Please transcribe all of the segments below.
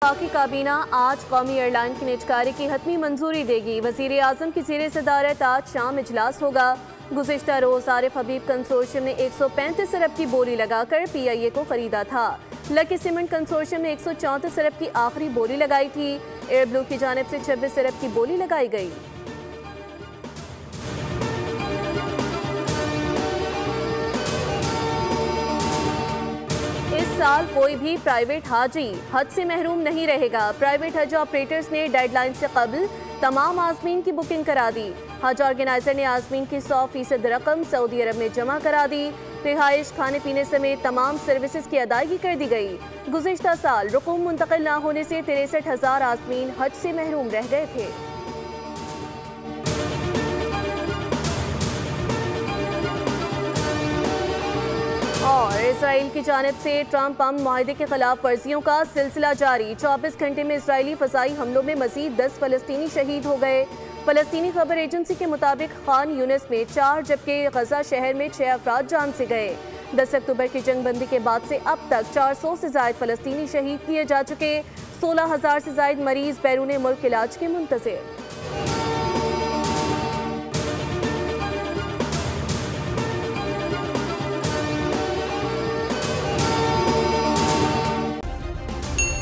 वफाकी काबीना आज कौमी एयरलाइन की निजकारी की हतमी मंजूरी देगी। वज़ीर आज़म की ज़ेर सदारत आज शाम इजलास होगा। गुज़िश्ता रोज़ आरिफ हबीब कंसोर्शियम ने 135 अरब की बोली लगाकर PIA को खरीदा था। लकी सीमेंट कंसोर्शियम ने 134 अरब की आखिरी बोली लगाई थी। एयर ब्लू की जानिब से 26 अरब की बोली लगाई गई। इस साल कोई भी प्राइवेट हाजी हज से महरूम नहीं रहेगा। प्राइवेट हज ऑपरेटर्स ने डेडलाइन से कबल तमाम आज़मीन की बुकिंग करा दी। हज ऑर्गेनाइजर ने आज़मीन की 100% रकम सऊदी अरब में जमा करा दी। रिहाइश, खाने पीने समेत तमाम सर्विसेज की अदायगी कर दी गई। गुज़िश्ता साल रुकूम मुंतकिल न होने से 63,000 आज़मीन हज से महरूम रह गए थे। और इसराइल की जानिब से ट्रंप अमन मुआहदे के खिलाफ वर्जियों का सिलसिला जारी। 24 घंटे में इसराइली फ़ज़ाई हमलों में मज़ीद 10 फ़लस्तीनी शहीद हो गए। फ़लस्तीनी खबर एजेंसी के मुताबिक खान यूनिस में 4 जबकि गजा शहर में 6 अफराद जान से गए। 10 अक्टूबर की जंगबंदी के बाद से अब तक 400 से ज़ायद फ़लस्तीनी शहीद किए जा चुके। 16,000 से ज़ायद मरीज बैरून मुल्क इलाज के मुंतज़िर।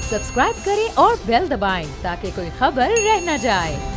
सब्सक्राइब करें और बेल दबाएं ताकि कोई खबर रह न जाए।